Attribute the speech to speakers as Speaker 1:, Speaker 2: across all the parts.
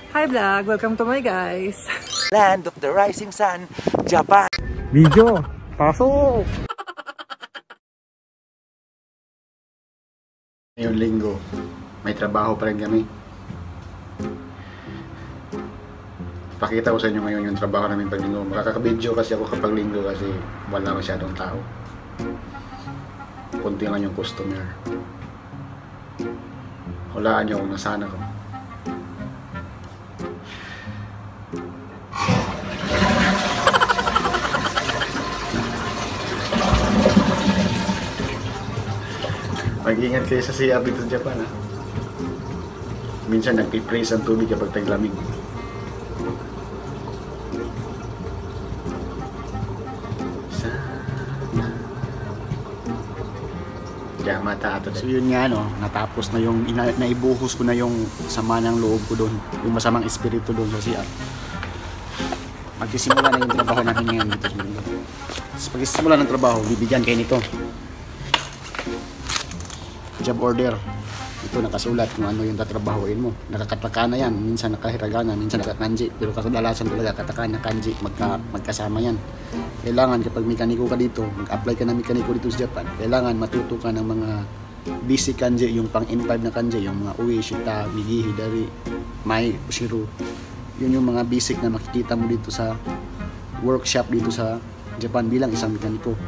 Speaker 1: Hi vlog! Welcome to my guys!
Speaker 2: Land of the rising sun, Japan.
Speaker 3: Video! Pasok!
Speaker 4: Ngayong linggo, may trabaho pa rin kami. Pakita ko sa inyo ngayon yung trabaho namin pag linggo. Makakabidyo kasi ako kapag linggo kasi wala masyadong tao. Kunti lang yung customer. Hulaan nyo kung nasaan ako. Mag-ingat kayo sa CR dito sa Japan, ha? Minsan nagpipraise ang tubig kapag taglamig. Mata ato. So yun nga, no, natapos na yung naibuhos ko na yung sama ng loob ko doon, yung masamang espiritu doon sa CR. Magsisimula na yung trabaho natin ngayon dito sa mundo. So pagsisimula ng trabaho, bibigyan kayo nito job order. Ito nakasulat kung ano yung tatrabahuin mo. Nakakataka na yan, minsan nakahiragana, minsan nakakanji, pero kadalasan talaga katakana kanji, magkasama yan. Kailangan kapag mekaniko ka dito, mag-apply ka ng mekaniko dito sa Japan, kailangan matuto ka ng mga basic kanji, yung pang N5 na kanji, yung mga uwi, shita, migi, hidari, mai, ushiro. Yun yung mga basic na makikita mo dito sa workshop dito sa Japan bilang isang mekaniko.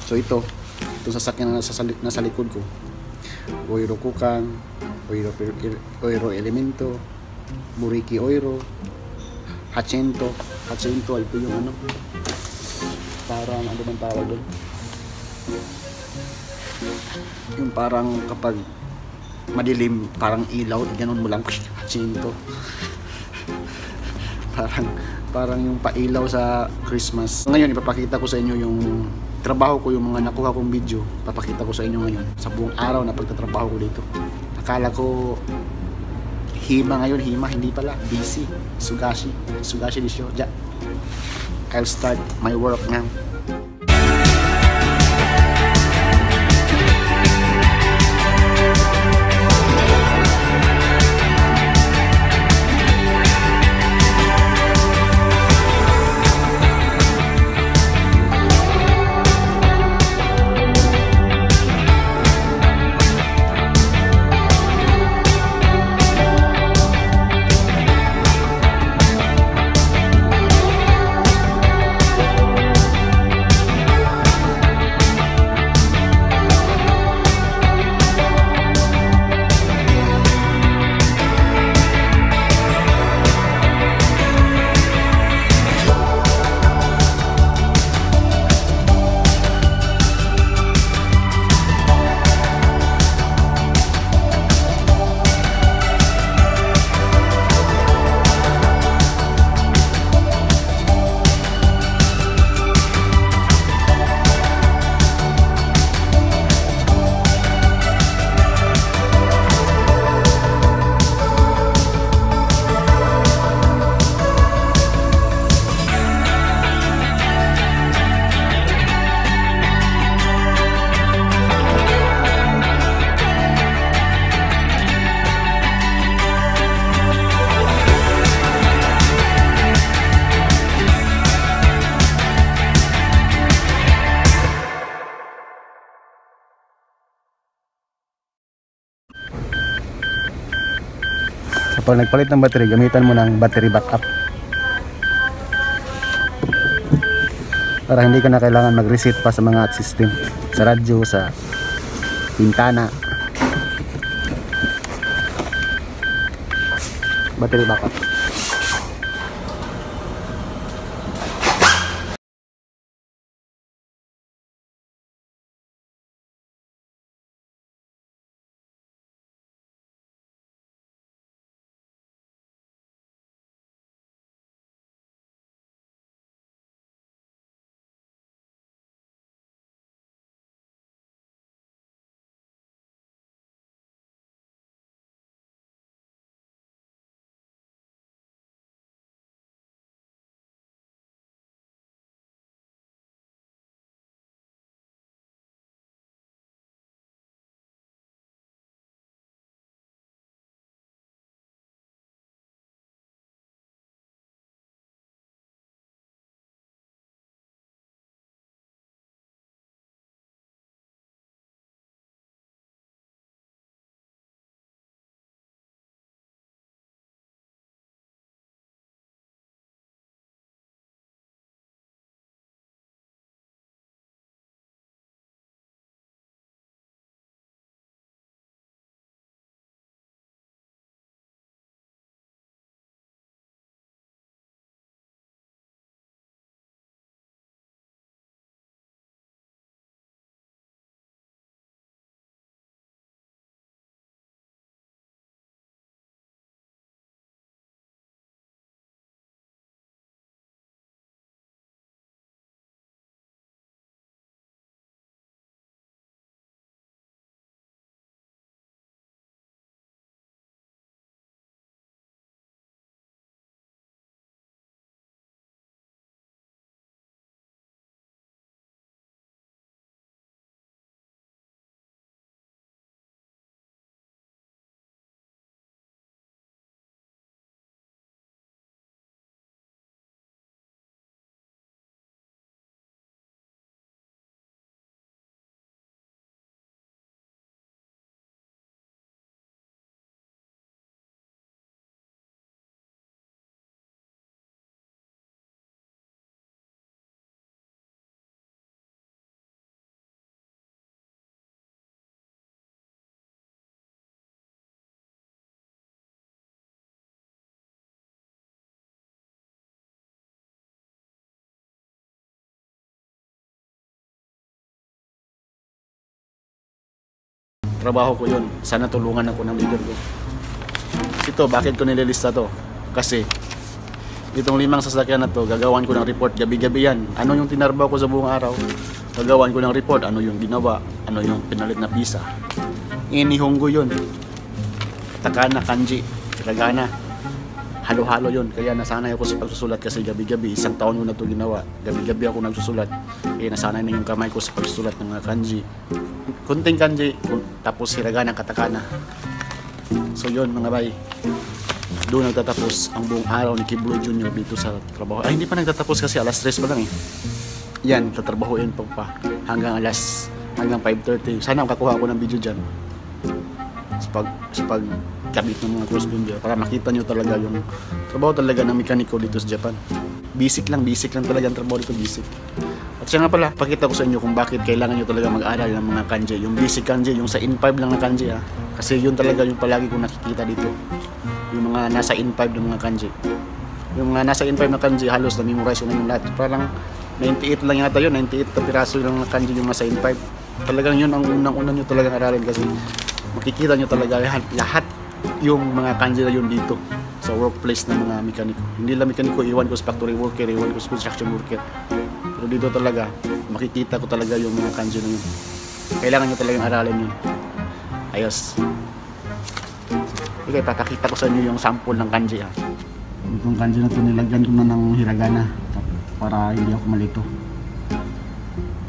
Speaker 4: So ito sasakyan na nasa likod ko. Oiro Kukan, Oiro Elemento, Buriki Oiro, Hachento. Hachento, ito yung ano, parang ano bang tawag doon? Yung parang kapag madilim, parang ilaw, ganun mo lang, Hachento. parang yung pailaw sa Christmas. Ngayon ipapakita ko sa inyo yung trabaho ko, yung mga nakuha kong video. Papakita ko sa inyo ngayon sa buong araw na pagtatrabaho ko dito. Akala ko hima ngayon, hindi pala, busy. Sugashi disho. I'll start my work now. Kapag nagpalit ng battery, gamitan mo ng battery backup para hindi ka na kailangan mag-reset pa sa mga system, sa radyo, sa pintana. Battery backup. trabaho ko yun. Sana tulungan ako ng leader ko. Ito, bakit ko nililista to? Kasi itong 5 sasakyan na to, gagawan ko ng report gabi-gabi yan. Ano yung tinarbaho ko sa buong araw? Gagawan ko ng report, ano yung ginawa, ano yung pinalit na pisa. Inihonggo yun. Katakana, kanji, hiragana. Halo-halo yun. Kaya nasanay ako sa pagsusulat kasi gabi-gabi, 1 taon ko na ito ginawa. Gabi-gabi ako nagsusulat. Kaya nasanay na yung kamay ko sa pagsusulat ng mga kanji. Kunting kanji, tapos hiragana, katakana. So yun mga bay. Doon nagtatapos ang buong araw ni Kiblo Jr. dito sa trabaho. Ay, hindi pa nagtatapos kasi alas 3 pa lang eh. Yan, tatrabahoin pa hanggang 5:30. Sana makakuha ako ng video dyan sa pagkabit ng mga crossbinder para makita nyo talaga yung trabaho talaga ng mekaniko dito sa Japan. Basic lang talaga ang trabaho dito, basic. At siya nga pala, pakita ko sa inyo kung bakit kailangan nyo talaga mag-aral ng mga kanji. Yung basic kanji, yung sa in-5 lang na kanji ha. Kasi yun talaga yung palagi kong nakikita dito. Yung mga nasa in-5 ng mga kanji. Yung mga nasa in-5 na kanji, halos na-memorize ko na yung lahat. Parang 98 lang yata yun, 98 na piraso lang na kanji yung nasa in-5. Talagang yun ang unang-una nyo talagang aralin kasi makikita nyo talaga lahat yung mga kanji na yun dito sa workplace ng mga mekaniko. Hindi lang mekaniko, iwan ko sa factory worker, iwan ko sa construction worker. Pero dito talaga, makikita ko talaga yung mga kanji na yun. Kailangan nyo talagang aralin yun. Ayos. Okay, papakita ko sa inyo yung sample ng kanji ha. Itong kanji na ito, nilagyan ko na ng hiragana para hindi ako malito.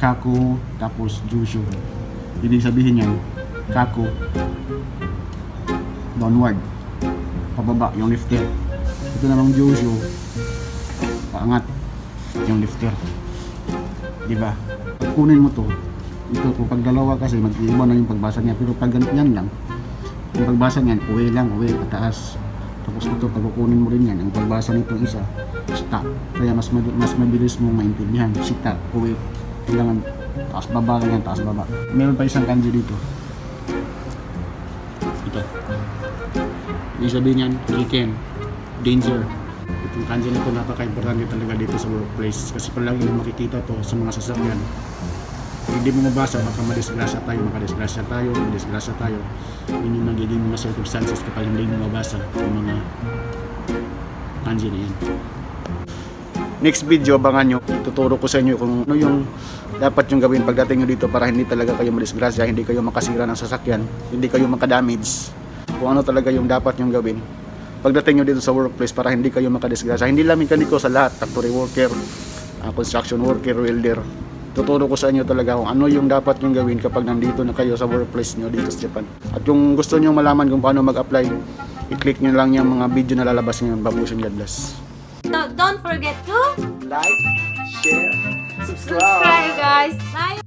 Speaker 4: Kaku, tapos Jushu. Ibig sabihin yan, Kaku, downward, pababa, yung lifter. Ito namang Jushu, paangat, yung lifter. Diba? Pag kunin mo to, ito po, pag dalawa kasi mag-iiba na yung pagbasa niya, pero pag ganyan lang, yung pagbasa niyan, uwi lang, uwi, pataas. Tapos ito, pag kukunin mo rin yan, ang pagbasa nito isa, sita. Kaya mas mabilis mong maintindihan, sita, uwi. Kailangan taas baba lang yan, taas baba. Meron pa isang kanji dito. Ito. Ibig sabihin yan, Riken, danger. Itong kanji na ito napaka-importante talaga dito sa workplace. Kasi palagi yung makikita to sa mga sasakyan. Hindi mo mabasa, baka madisgrasya tayo. Yun yung nagiging mga circumstances kapag hindi mo mabasa yung mga kanji na yan. Next video, abangan nyo. Tuturo ko sa inyo kung ano yung dapat yung gawin pagdating nyo dito para hindi talaga kayo madisgrasya, hindi kayo makasira ng sasakyan, hindi kayo makadamage. Kung ano talaga yung dapat yung gawin pagdating nyo dito sa workplace para hindi kayo makadisgrasya. Hindi lang mekaniko, sa lahat, factory worker, construction worker, welder. Tuturo ko sa inyo talaga kung ano yung dapat yung gawin kapag nandito na kayo sa workplace nyo dito sa Japan. At yung gusto nyo malaman kung paano mag-apply, i-click nyo lang yung mga video na lalabas ngayon. Babusin, God bless.
Speaker 5: So don't forget to
Speaker 2: Like, share, subscribe.
Speaker 5: subscribe guys. Bye!